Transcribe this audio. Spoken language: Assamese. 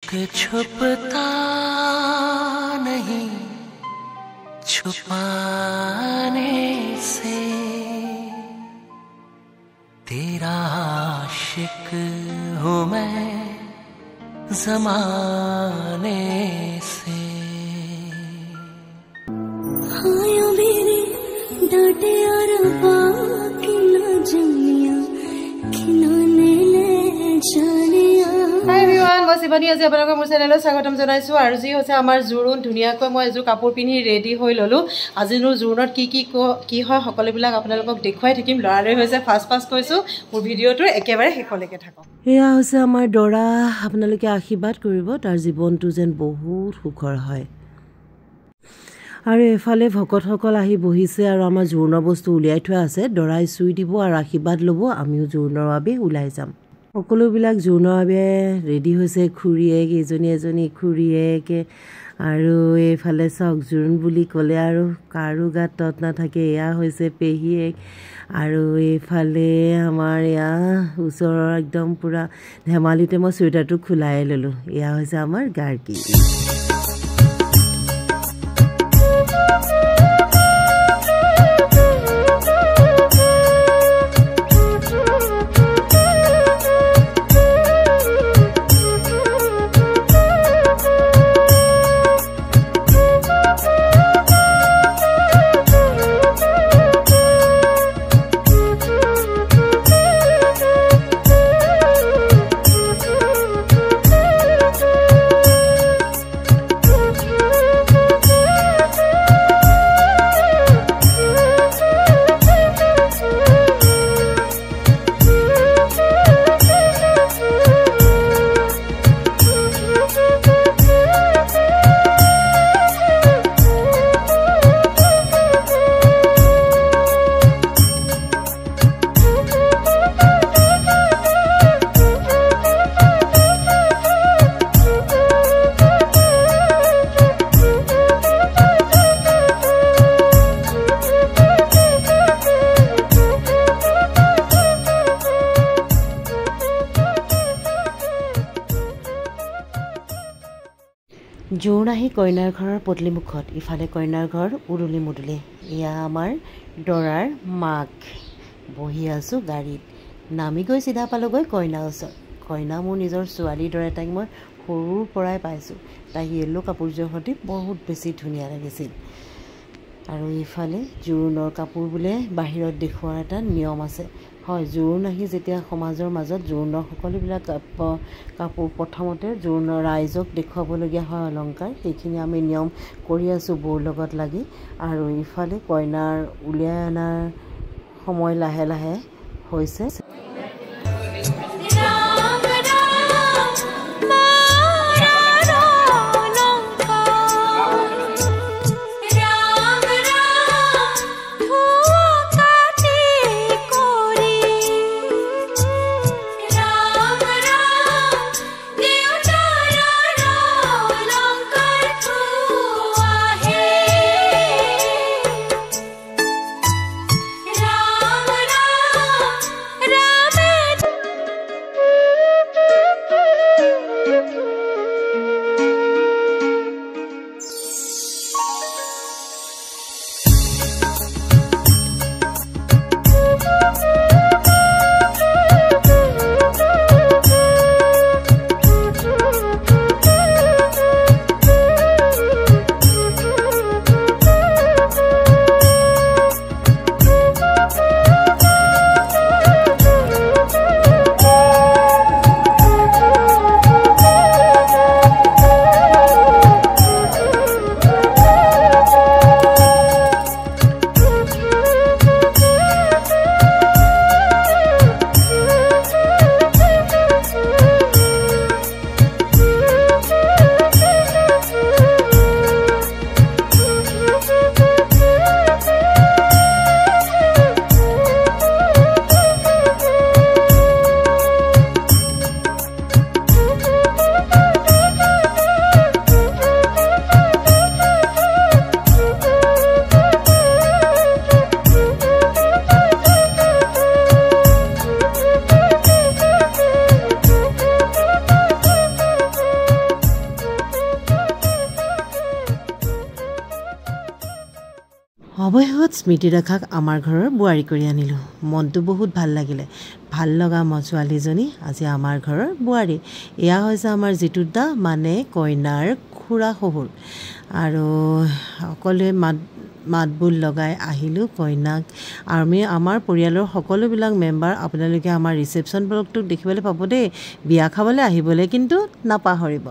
छुपता नहीं छुपाने से तेरा आशिक हूँ मैं ज़माने से। आया मेरे डांटे और बाकी ना जमिया खिलौने ले जानिया। हाय एवरीवन, মই শিৱানী আজি আপোনালোকৰ মোৰ চেনেলত স্বাগতম জনাইছো। আৰু যি হৈছে আমাৰ জোৰোণ ধুনীয়াকৈ মই এযোৰ কাপোৰ পিন্ধি ৰেডি হৈ ললো। আজি মোৰ জোৰোণত কি হয় সকলোবিলাক আপোনালোকক দেখুৱাই থাকিম। লৰালৰি হৈছে ফাষ্ট কৈছো, মোৰ ভিডিঅ'টো একেবাৰে শেষলৈকে থাকক। এয়া হৈছে আমাৰ দৰা, আপোনালোকে আশীৰ্বাদ কৰিব তাৰ জীৱনটো যেন বহুত সুখৰ হয়। আৰু এফালে ভকতসকল আহি বহিছে আৰু আমাৰ জোৰোণৰ বস্তু উলিয়াই থোৱা আছে। দৰাই চুই দিব আৰু আশীৰ্বাদ ল'ব, আমিও জোৰোণৰ বাবে ওলাই যাম। সকলোবিলাক জোৰোণৰ বাবে ৰেডি হৈছে। খুৰীয়েক এজনী খুৰীয়েকে আৰু এইফালে চাওক জোৰোণ বুলি ক'লে আৰু কাৰো গাত তত নাথাকে। এয়া হৈছে পেহীয়েক আৰু এইফালে আমাৰ এয়া ওচৰৰ একদম পূৰা ধেমালিতে মই চুৱেটাৰটো খোলাই ল'লোঁ। এয়া হৈছে আমাৰ গাৰ্গী। জোৰোণ আহি কইনাৰ ঘৰৰ পদূলিমুখত, ইফালে কইনাৰ ঘৰ উৰুলি মুদুলি। এয়া আমাৰ দৰাৰ মাক। বহি আছোঁ গাড়ীত, নামি গৈ চিধা পালোগৈ কইনাৰ ওচৰত। কইনা মোৰ নিজৰ ছোৱালীৰ দৰে, তাইক মই সৰুৰ পৰাই পাইছোঁ। তাই য়েল্ল' কাপোৰযোৰ সৈতে বহুত বেছি ধুনীয়া লাগিছিল। আৰু ইফালে জোৰোণৰ কাপোৰ বোলে বাহিৰত দেখুওৱাৰ এটা নিয়ম আছে। হয়, জোৰোণ আহি যেতিয়া সমাজৰ মাজত জোৰোণৰ সকলোবিলাক কাপোৰ প্ৰথমতে জোৰোণৰ ৰাইজক দেখুৱাবলগীয়া হয় অলংকাৰ, সেইখিনি আমি নিয়ম কৰি আছোঁ বৌৰ লগত লাগি। আৰু ইফালে কইনাৰ উলিয়াই অনাৰ সময় লাহে লাহে হৈছে। Ra অৱশেষত স্মৃতি ৰেখাক আমাৰ ঘৰৰ বোৱাৰী কৰি আনিলোঁ মনটো বহুত ভাল লাগিলে ভাল লগা ছোৱালীজনী আজি আমাৰ ঘৰৰ বোৱাৰী এয়া হৈছে আমাৰ জিতুদা মানে কইনাৰ খুৰা শহুৰ আৰু সকলোৱে মাতবুল লগাই আহিলোঁ কইনাক আমি আমাৰ পৰিয়ালৰ সকলোবিলাক মেম্বাৰ আপোনালোকে আমাৰ ৰিসেপশ্যন ব্লগটো দেখিবলৈ পাব দেই বিয়া খাবলৈ আহিবলৈ কিন্তু নাপাহৰিব